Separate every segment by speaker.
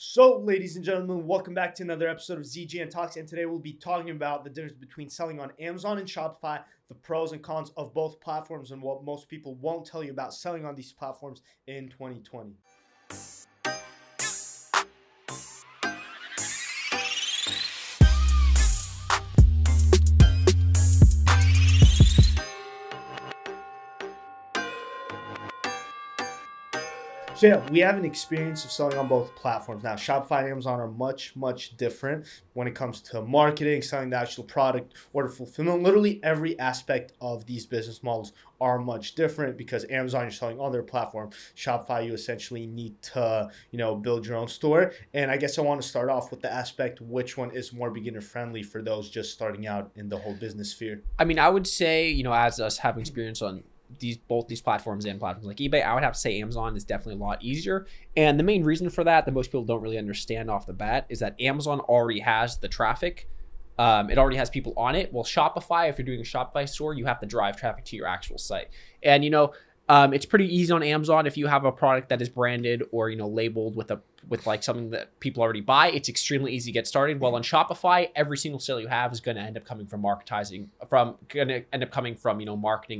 Speaker 1: So, ladies and gentlemen, welcome back to another episode of ZGN Talks. And today we'll be talking about the difference between selling on Amazon and Shopify, the pros and cons of both platforms, and what most people won't tell you about selling on these platforms in 2020. So yeah, we have an experience of selling on both platforms. Now, Shopify and Amazon are much different when it comes to marketing, selling the actual product, order fulfillment. Literally every aspect of these business models are much different because Amazon, you're selling on their platform. Shopify, you essentially need to, build your own store. And I guess I want to start off with the aspect which one is more beginner friendly for those just starting out in the whole business sphere.
Speaker 2: I mean, I would say, as us having experience on both these platforms and platforms like eBay, I would have to say Amazon is definitely a lot easier. And the main reason for that most people don't really understand off the bat is that Amazon already has the traffic. It already has people on it. Well, Shopify, if you're doing a Shopify store, you have to drive traffic to your actual site. And, it's pretty easy on Amazon if you have a product that is branded or, labeled with like something that people already buy. It's extremely easy to get started. Well, on Shopify, every single sale you have is going to end up coming from marketing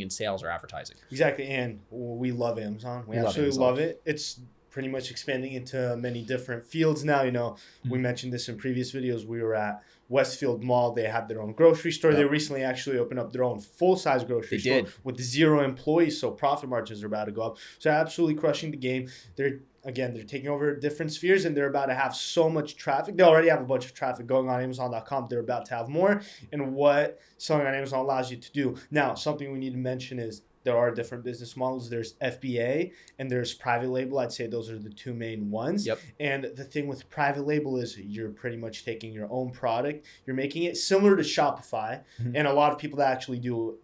Speaker 2: and sales or advertising.
Speaker 1: Exactly. And we love Amazon. We absolutely love it. It's pretty much expanding into many different fields now. We mentioned this in previous videos. We were at Westfield Mall. They had their own grocery store. Yep. They recently actually opened up their own full-size grocery store with 0 employees, so profit margins are about to go up. So absolutely crushing the game. They're taking over different spheres, and they're about to have so much traffic. They already have a bunch of traffic going on Amazon.com. They're about to have more. And what selling on Amazon allows you to do. Now, something we need to mention is there are different business models. There's FBA and there's private label. I'd say those are the two main ones.
Speaker 2: Yep.
Speaker 1: And the thing with private label is you're pretty much taking your own product. You're making it similar to Shopify. Mm-hmm. And a lot of people that actually do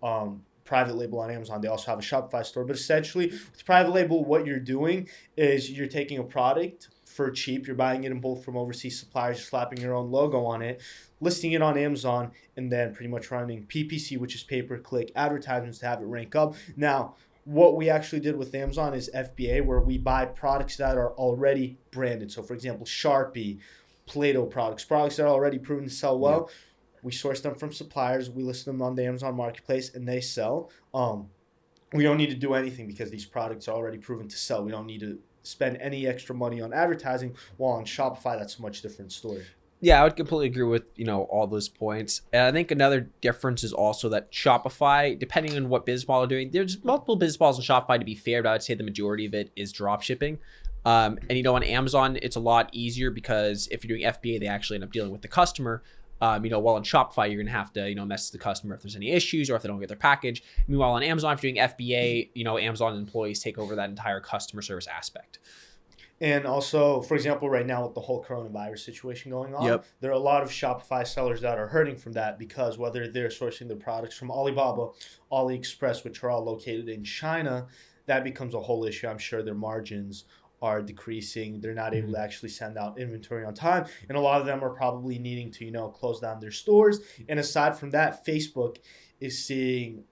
Speaker 1: private label on Amazon, they also have a Shopify store. But essentially, with private label, what you're doing is you're taking a product for cheap. You're buying it in bulk from overseas suppliers, you're slapping your own logo on it, listing it on Amazon, and then pretty much running PPC, which is pay-per-click advertisements, to have it rank up. Now, what we actually did with Amazon is FBA, where we buy products that are already branded. So, for example, Sharpie, Play-Doh products that are already proven to sell well. Yeah. We source them from suppliers. We list them on the Amazon marketplace, and they sell. We don't need to do anything because these products are already proven to sell. We don't need to spend any extra money on advertising, while on Shopify, that's a much different story.
Speaker 2: Yeah, I would completely agree with, all those points. And I think another difference is also that Shopify, depending on what business model you're doing, there's multiple business models on Shopify to be fair, but I would say the majority of it is drop shipping. And, on Amazon, it's a lot easier because if you're doing FBA, they actually end up dealing with the customer. While on Shopify, you're going to have to, message the customer if there's any issues or if they don't get their package. Meanwhile, on Amazon, if you're doing FBA, Amazon employees take over that entire customer service aspect.
Speaker 1: And also, for example, right now with the whole coronavirus situation going on, There are a lot of Shopify sellers that are hurting from that because whether they're sourcing their products from Alibaba, AliExpress, which are all located in China, that becomes a whole issue. I'm sure their margins are decreasing. They're not able to actually send out inventory on time. And a lot of them are probably needing to, close down their stores. And aside from that, Facebook is seeing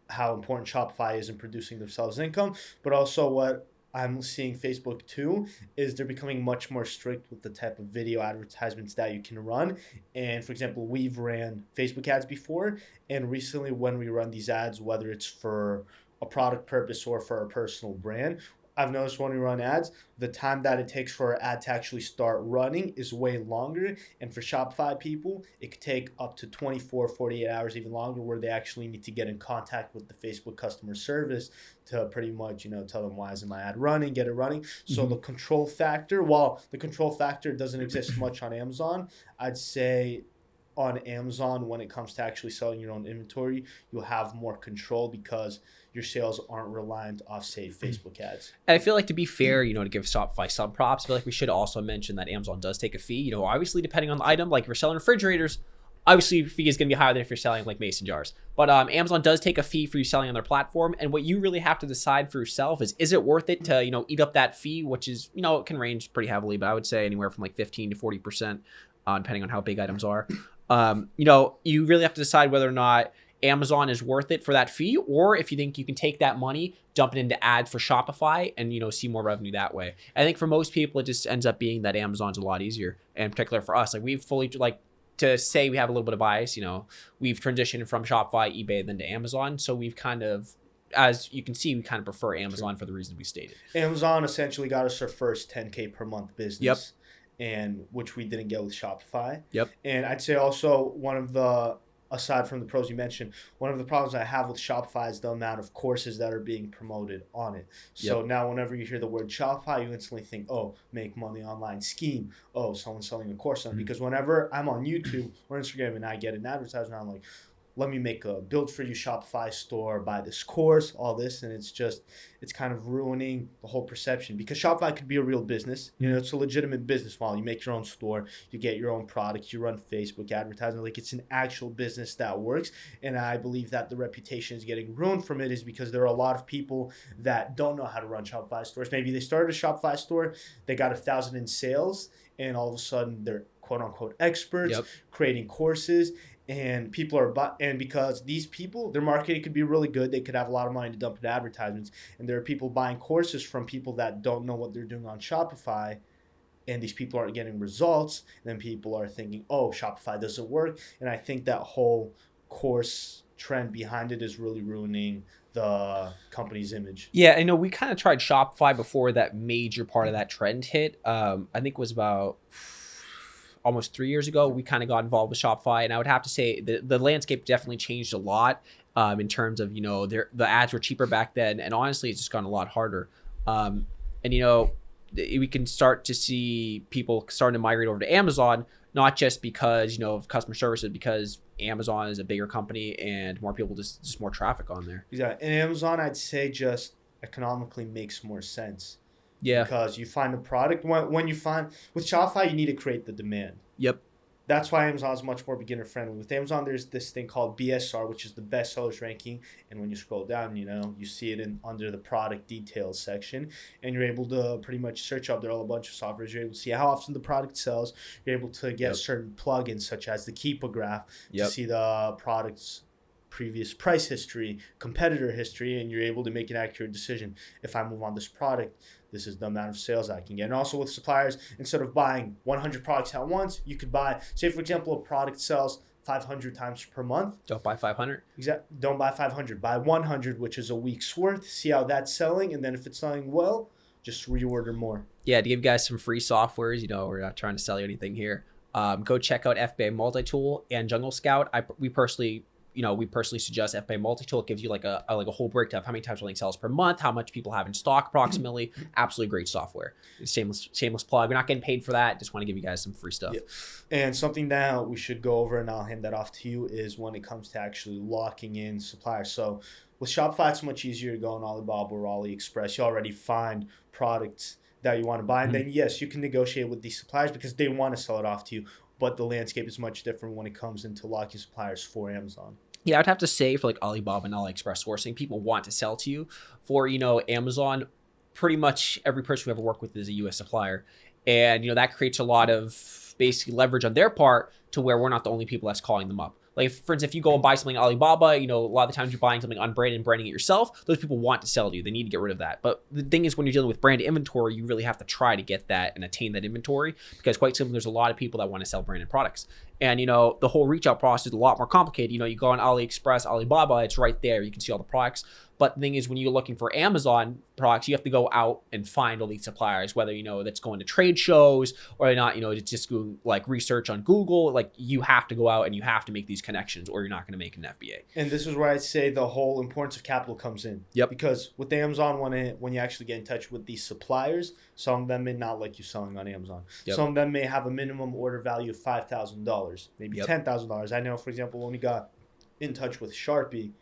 Speaker 1: how important Shopify is in producing themselves income, but also what I'm seeing Facebook too is they're becoming much more strict with the type of video advertisements that you can run. And for example, we've ran Facebook ads before, and recently when we run these ads, whether it's for a product purpose or for a personal brand, I've noticed when we run ads, the time that it takes for an ad to actually start running is way longer. And for Shopify people, it could take up to 24, 48 hours, even longer, where they actually need to get in contact with the Facebook customer service to pretty much, tell them why isn't my ad running, get it running. So the control factor, while the control factor doesn't exist much on Amazon, I'd say on Amazon, when it comes to actually selling your own inventory, you'll have more control because your sales aren't reliant off, say, Facebook ads.
Speaker 2: And I feel like, to be fair, to give Shopify some props, I feel like we should also mention that Amazon does take a fee. Obviously, depending on the item, like if you're selling refrigerators, obviously your fee is going to be higher than if you're selling like mason jars. But Amazon does take a fee for you selling on their platform. And what you really have to decide for yourself is it worth it to, eat up that fee, which is, it can range pretty heavily, but I would say anywhere from like 15 to 40%, depending on how big items are. You really have to decide whether or not Amazon is worth it for that fee, or if you think you can take that money, dump it into ads for Shopify and, see more revenue that way. I think for most people, it just ends up being that Amazon's a lot easier. And in particular for us, like we've fully to say we have a little bit of bias, we've transitioned from Shopify, eBay, then to Amazon. So we've kind of, as you can see, we kind of prefer Amazon for the reasons we stated.
Speaker 1: Amazon essentially got us our first 10K per month business.
Speaker 2: Yep.
Speaker 1: And which we didn't get with Shopify.
Speaker 2: Yep.
Speaker 1: And I'd say also aside from the pros you mentioned, one of the problems I have with Shopify is the amount of courses that are being promoted on it. So now whenever you hear the word Shopify, you instantly think, oh, make money online scheme. Oh, someone's selling a course on it. Because whenever I'm on YouTube or Instagram and I get an advertisement, I'm like, let me make a build for you Shopify store, buy this course, all this. And it's kind of ruining the whole perception, because Shopify could be a real business. It's a legitimate business model. You make your own store, you get your own products, you run Facebook advertising. Like, it's an actual business that works. And I believe that the reputation is getting ruined from it is because there are a lot of people that don't know how to run Shopify stores. Maybe they started a Shopify store, they got 1,000 in sales, and all of a sudden they're quote unquote experts creating courses. And people and because these people, their marketing could be really good, they could have a lot of money to dump into advertisements, and there are people buying courses from people that don't know what they're doing on Shopify, and these people aren't getting results. And then people are thinking, oh, Shopify doesn't work. And I think that whole course trend behind it is really ruining the company's image.
Speaker 2: Yeah, I know we kind of tried Shopify before that major part of that trend hit. I think it was about almost 3 years ago, we kind of got involved with Shopify, and I would have to say the landscape definitely changed a lot in terms of, the ads were cheaper back then, and honestly, it's just gotten a lot harder. And we can start to see people starting to migrate over to Amazon, not just because of customer services, because Amazon is a bigger company and more people just more traffic on there.
Speaker 1: Exactly, and Amazon, I'd say, just economically makes more sense.
Speaker 2: Yeah.
Speaker 1: Because you find a product. When you find, with Shopify, you need to create the demand.
Speaker 2: Yep.
Speaker 1: That's why Amazon is much more beginner friendly. With Amazon, there's this thing called BSR, which is the best sellers ranking. And when you scroll down, you see it under the product details section. And you're able to pretty much search up. There are a bunch of softwares. You're able to see how often the product sells. You're able to get certain plugins, such as the Keepograph, to see the product's previous price history, competitor history, and you're able to make an accurate decision. If I move on this product, this is the amount of sales I can get. And also with suppliers, instead of buying 100 products at once, you could buy, say for example, a product sells 500 times per month.
Speaker 2: Don't buy 500.
Speaker 1: Exactly. Don't buy 500. Buy 100, which is a week's worth. See how that's selling, and then if it's selling well, just reorder more.
Speaker 2: Yeah, to give you guys some free softwares, we're not trying to sell you anything here. Go check out FBA Multitool and Jungle Scout. We personally suggest FBA Multitool. It gives you like a whole breakdown of how many times something sells per month, how much people have in stock approximately. Absolutely great software. Shameless plug. We're not getting paid for that. Just want to give you guys some free stuff.
Speaker 1: Yep. And something that we should go over, and I'll hand that off to you, is when it comes to actually locking in suppliers. So with Shopify, it's much easier to go on Alibaba or AliExpress. You already find products that you want to buy. And then, yes, you can negotiate with these suppliers because they want to sell it off to you. But the landscape is much different when it comes into locking suppliers for Amazon.
Speaker 2: Yeah, I'd have to say for like Alibaba and AliExpress sourcing, people want to sell to you. For, Amazon, pretty much every person we ever work with is a U.S. supplier. And, that creates a lot of basically leverage on their part to where we're not the only people that's calling them up. Like, for instance, if you go and buy something on Alibaba, a lot of the times you're buying something unbranded and branding it yourself, those people want to sell to you. They need to get rid of that. But the thing is, when you're dealing with branded inventory, you really have to try to get that and attain that inventory, because quite simply, there's a lot of people that want to sell branded products. And, the whole reach out process is a lot more complicated. You go on AliExpress, Alibaba, it's right there. You can see all the products. But the thing is, when you're looking for Amazon products, you have to go out and find all these suppliers, whether, that's going to trade shows or not, it's just go like research on Google. Like, you have to go out and you have to make these connections or you're not going to make an FBA.
Speaker 1: And this is where I'd say the whole importance of capital comes in.
Speaker 2: Yep.
Speaker 1: Because with Amazon, when you actually get in touch with these suppliers, some of them may not like you selling on Amazon. Yep. Some of them may have a minimum order value of $5,000, maybe $10,000. I know, for example, when we got in touch with Sharpie,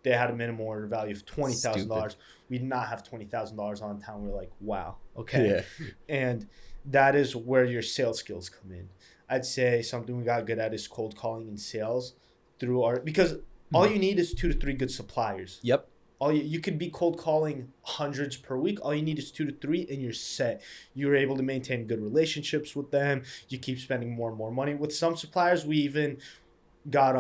Speaker 1: they had a minimum order value of $20,000. We did not have $20,000 on town. We're like, wow, okay. Yeah. And that is where your sales skills come in. I'd say something we got good at is cold calling and sales because all you need is 2 to 3 good suppliers.
Speaker 2: Yep.
Speaker 1: You could be cold calling hundreds per week. All you need is 2 to 3 and you're set. You're able to maintain good relationships with them. You keep spending more and more money. With some suppliers, we even got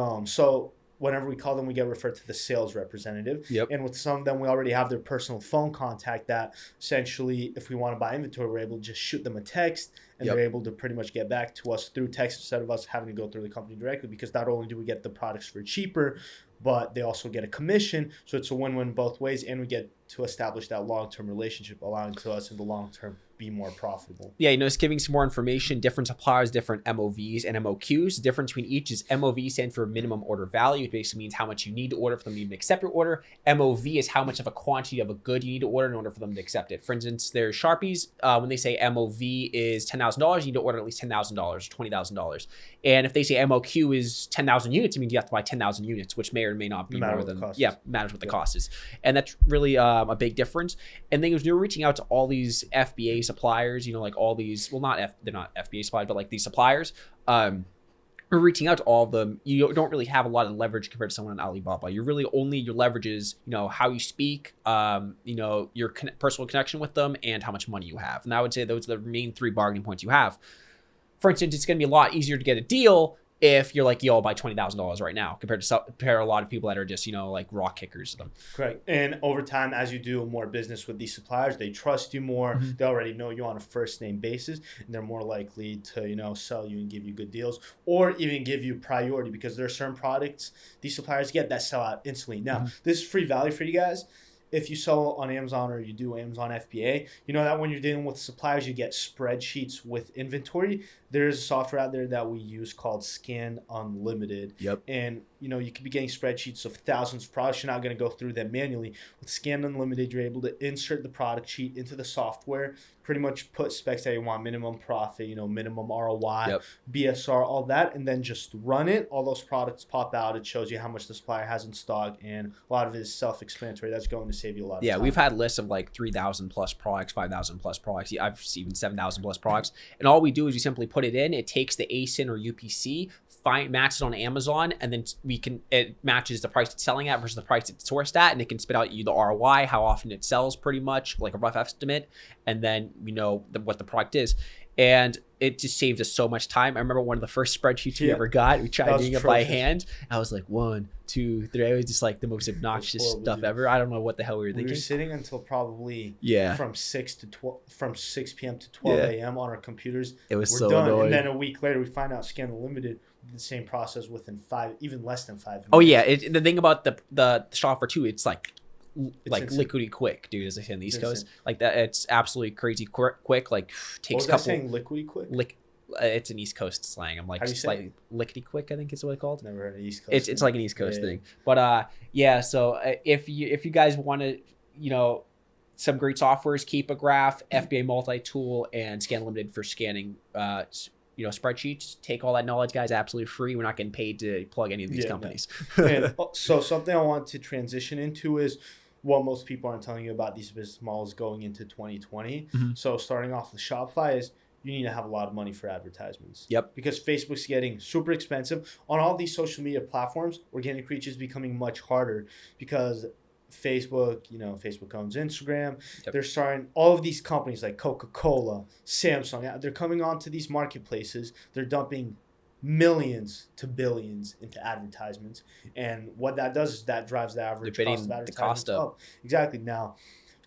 Speaker 1: whenever we call them, we get referred to the sales representative.
Speaker 2: Yep.
Speaker 1: And with some of them, we already have their personal phone contact that essentially, if we want to buy inventory, we're able to just shoot them a text and they're able to pretty much get back to us through text instead of us having to go through the company directly, because not only do we get the products for cheaper, but they also get a commission. So it's a win-win both ways, and we get to establish that long-term relationship, allowing to us in the long term be more profitable.
Speaker 2: Yeah, just giving some more information, different suppliers, different MOVs and MOQs. The difference between each is MOV stands for minimum order value. It basically means how much you need to order for them to even accept your order. MOV is how much of a quantity of a good you need to order in order for them to accept it. For instance, there's Sharpies. When they say MOV is $10,000, you need to order at least $10,000, $20,000. And if they say MOQ is 10,000 units, it means you have to buy 10,000 units, which may or may not be more than, matters what the cost is. And that's really a big difference. And then you're reaching out to all these FBA suppliers, like all these, well, they're not FBA suppliers, but like these suppliers, we're reaching out to all of them. You don't really have a lot of leverage compared to someone on Alibaba. You're really only, your leverage is, how you speak, your personal connection with them and how much money you have. And I would say those are the main 3 bargaining points you have. For instance, it's going to be a lot easier to get a deal if you're like, I'll buy $20,000 right now, compared to a lot of people that are just, like rock kickers to them.
Speaker 1: Correct. And over time, as you do more business with these suppliers, they trust you more. Mm-hmm. They already know you on a first name basis, and they're more likely to, sell you and give you good deals, or even give you priority, because there are certain products these suppliers get that sell out instantly. Now, this is free value for you guys. If you sell on Amazon or you do Amazon FBA, you know that when you're dealing with suppliers, you get spreadsheets with inventory. There's a software out there that we use called Scan Unlimited.
Speaker 2: Yep.
Speaker 1: And, you could be getting spreadsheets of thousands of products. You're not going to go through them manually. With Scan Unlimited, you're able to insert the product sheet into the software, pretty much put specs that you want, minimum profit, minimum ROI, BSR, all that, and then just run it. All those products pop out. It shows you how much the supplier has in stock, and a lot of it is self-explanatory. That's going to save you a lot of time.
Speaker 2: Yeah, we've had lists of like 3,000 plus products, 5,000 plus products. I've seen even 7,000 plus products. And all we do is we simply put it in. It takes the ASIN or UPC, matches it on Amazon, and then it matches the price it's selling at versus the price it's sourced at, and it can spit out you the ROI, how often it sells, pretty much like a rough estimate, and then what the product is. And it just saves us so much time. I remember one of the first spreadsheets we ever got. We tried doing it by hand. I was like 1, 2, 3. It was just like the most obnoxious stuff ever. I don't know what the hell we were thinking.
Speaker 1: We were sitting until probably from 6 p.m. to 12 a.m. on our computers.
Speaker 2: It was
Speaker 1: we're
Speaker 2: so
Speaker 1: done.
Speaker 2: annoying.
Speaker 1: And then a week later, we find out Scan Unlimited did the same process within even less than 5 minutes.
Speaker 2: Oh yeah, the thing about the software too, it's like liquidy quick, dude, as I say on the East Coast. Like that, it's absolutely crazy quick. Like takes a couple.
Speaker 1: Saying liquidy quick?
Speaker 2: It's an East Coast slang. I'm like slightly lickety quick, I think is what it's called.
Speaker 1: Never heard of East Coast.
Speaker 2: It's like an East Coast thing. But so if you guys want to, some great softwares, Keep a Graph, FBA Multi-Tool, and Scan Limited for scanning spreadsheets. Take all that knowledge, guys, absolutely free. We're not getting paid to plug any of these companies.
Speaker 1: And so something I want to transition into is what most people aren't telling you about these business models going into 2020. Mm-hmm. So starting off with Shopify is you need to have a lot of money for advertisements.
Speaker 2: Yep.
Speaker 1: Because Facebook's getting super expensive. On all these social media platforms, organic reach is becoming much harder because Facebook owns Instagram. Yep. They're starting all of these companies like Coca-Cola, Samsung. They're coming onto these marketplaces. They're dumping millions to billions into advertisements. And what that does is that drives the average cost of advertisements up. Exactly. Now,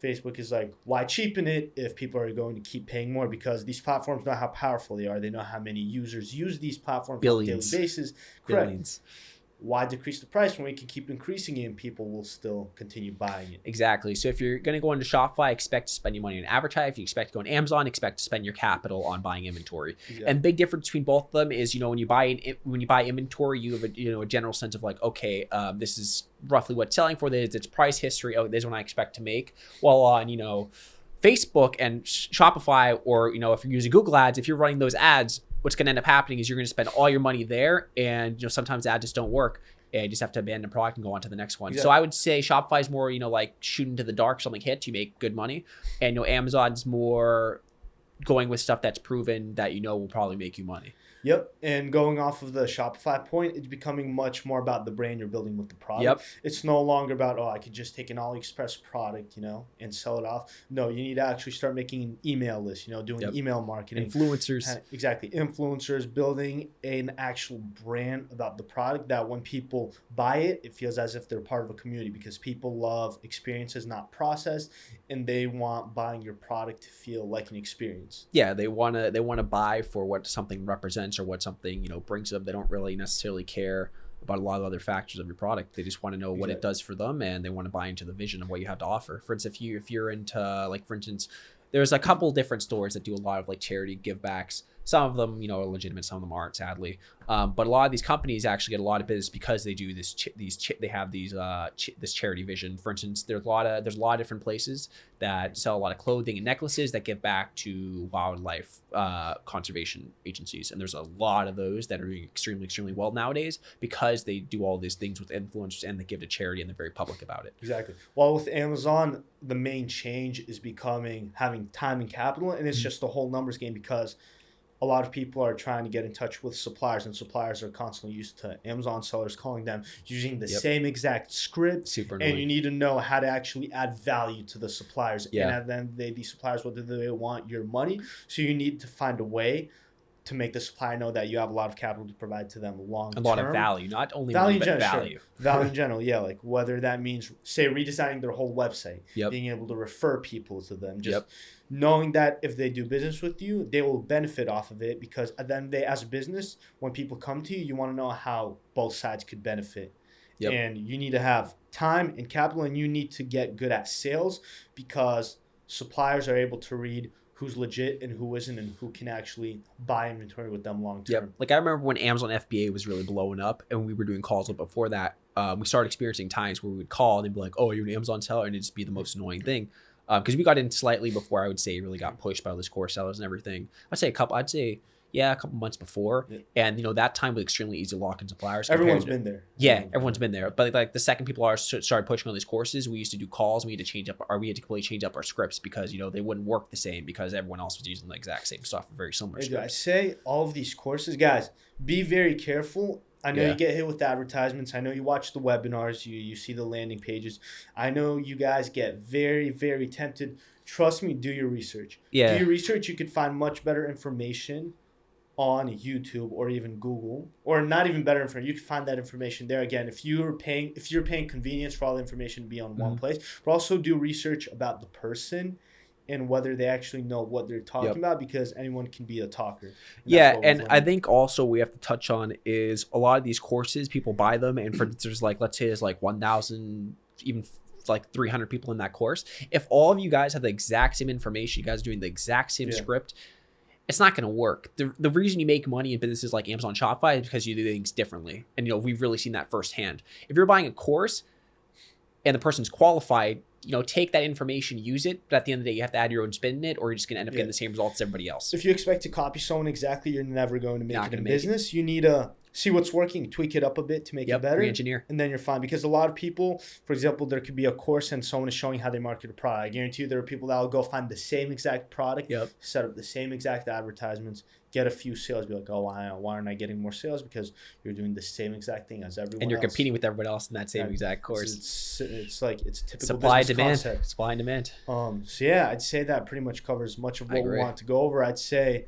Speaker 1: Facebook is like, why cheapen it if people are going to keep paying more? Because these platforms know how powerful they are. They know how many users use these platforms on a daily basis. Correct.
Speaker 2: Billions.
Speaker 1: Why decrease the price when we can keep increasing it and people will still continue buying it?
Speaker 2: Exactly. So if you're going to go into Shopify, expect to spend your money on advertising. If you expect to go on Amazon, expect to spend your capital on buying inventory. Exactly. And big difference between both of them is, when you buy inventory, you have a general sense of like, okay, this is roughly what it's selling for. This is its price history. Oh, this is what I expect to make. While on, Facebook and Shopify, or, if you're using Google Ads, if you're running those ads, what's going to end up happening is you're going to spend all your money there, and sometimes ads just don't work, and you just have to abandon the product and go on to the next one. Exactly. So I would say Shopify is more like shooting to the dark. Something hits, you make good money, and Amazon's more going with stuff that's proven that will probably make you money.
Speaker 1: Yep. And going off of the Shopify point, it's becoming much more about the brand you're building with the product.
Speaker 2: Yep.
Speaker 1: It's no longer about, oh, I could just take an AliExpress product, and sell it off. No, you need to actually start making an email list, doing email marketing.
Speaker 2: Influencers.
Speaker 1: Exactly. Influencers, building an actual brand about the product that when people buy it, it feels as if they're part of a community, because people love experiences, not process, and they want buying your product to feel like an experience.
Speaker 2: Yeah, they want to buy for what something represents or what something brings them. They don't really necessarily care about a lot of other factors of your product. They just want to know what it does for them, and they want to buy into the vision of what you have to offer. For instance, if you're into, for instance, there's a couple different stores that do a lot of charity give backs. Some of them, are legitimate. Some of them aren't, sadly. But a lot of these companies actually get a lot of business because they do this. They have this charity vision. For instance, there's a lot of different places that sell a lot of clothing and necklaces that give back to wildlife conservation agencies, and there's a lot of those that are doing extremely, extremely well nowadays because they do all these things with influencers and they give to charity and they're very public about it.
Speaker 1: Exactly. Well, with Amazon, the main change is having time and capital, and it's just a whole numbers game, because a lot of people are trying to get in touch with suppliers, and suppliers are constantly used to Amazon sellers calling them using the same exact script.
Speaker 2: Super annoying.
Speaker 1: And you need to know how to actually add value to the suppliers.
Speaker 2: Yeah.
Speaker 1: And at the end of the day, these suppliers, whether they want your money, so you need to find a way to make the supplier know that you have a lot of capital to provide to them long term.
Speaker 2: A lot of value, not only money, but value.
Speaker 1: Sure. Value in general, yeah. Like whether that means, say, redesigning their whole website, being able to refer people to them, just knowing that if they do business with you, they will benefit off of it, because at the end of the day, as a business, when people come to you, you want to know how both sides could benefit. And you need to have time and capital, and you need to get good at sales, because suppliers are able to read who's legit and who isn't, and who can actually buy inventory with them long term.
Speaker 2: Like I remember when Amazon FBA was really blowing up and we were doing calls before that, we started experiencing times where we would call and they'd be like, oh, you're an Amazon seller, and it'd just be the most annoying thing. Because we got in slightly before, I would say, it really got pushed by all these core sellers and everything. I'd say a couple months before. And, that time was extremely easy to lock in suppliers.
Speaker 1: Everyone's been there.
Speaker 2: Yeah, everyone's been there. But the second people started pushing on these courses, we used to do calls. We had to completely change up our scripts because, they wouldn't work the same because everyone else was using the exact same stuff, very similar scripts.
Speaker 1: I say all of these courses, guys, be very careful. I know you get hit with advertisements. I know you watch the webinars. You see the landing pages. I know you guys get very, very tempted. Trust me, do your research.
Speaker 2: Yeah.
Speaker 1: Do your research. You could find much better information on YouTube or even Google, or not even better information. You can find that information there. Again, if you're paying convenience for all the information to be on one place, but also do research about the person and whether they actually know what they're talking about, because anyone can be a talker.
Speaker 2: And I think also we have to touch on is a lot of these courses, people buy them, and for there's let's say there's 1,000, even 300 people in that course. If all of you guys have the exact same information, you guys are doing the exact same script, it's not going to work. The reason you make money in businesses like Amazon, Shopify is because you do things differently. And, we've really seen that firsthand. If you're buying a course and the person's qualified, take that information, use it. But at the end of the day, you have to add your own spin in it, or you're just going to end up getting the same results as everybody else.
Speaker 1: If you expect to copy someone exactly, you're never going to make it in business. You need to see what's working, tweak it up a bit to make it better,
Speaker 2: re-engineer,
Speaker 1: and then you're fine. Because a lot of people, for example, there could be a course and someone is showing how they market a product. I guarantee you there are people that will go find the same exact product, set up the same exact advertisements, get a few sales, be like, oh, why aren't I getting more sales? Because you're doing the same exact thing as everyone else.
Speaker 2: And you're competing with everyone else in that same exact course.
Speaker 1: It's typical
Speaker 2: supply
Speaker 1: business
Speaker 2: demand.
Speaker 1: concept.
Speaker 2: Supply and demand.
Speaker 1: So yeah, I'd say that pretty much covers much of what we want to go over. I'd say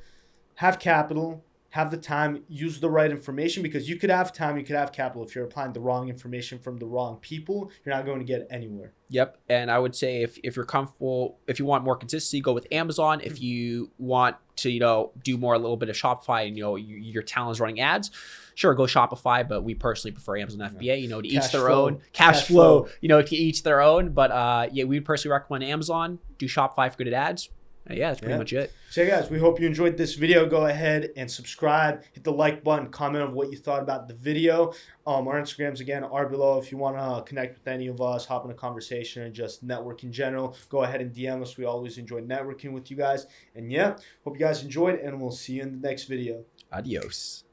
Speaker 1: have capital, have the time, use the right information, because you could have time, you could have capital. If you're applying the wrong information from the wrong people, you're not going to get anywhere.
Speaker 2: Yep. And I would say if you're comfortable, if you want more consistency, go with Amazon. If you want to, do more, a little bit of Shopify and, your talent is running ads, sure, go Shopify. But we personally prefer Amazon FBA, to each their own. Cash flow, to each their own. But we personally recommend Amazon. Do Shopify for good at ads. That's pretty much it.
Speaker 1: So guys, we hope you enjoyed this video. Go ahead and subscribe, hit the like button, comment on what you thought about the video. Our Instagrams again are below. If you want to connect with any of us, hop in a conversation, or just network in general, go ahead and DM us. We always enjoy networking with you guys. And hope you guys enjoyed, and we'll see you in the next video.
Speaker 2: Adios.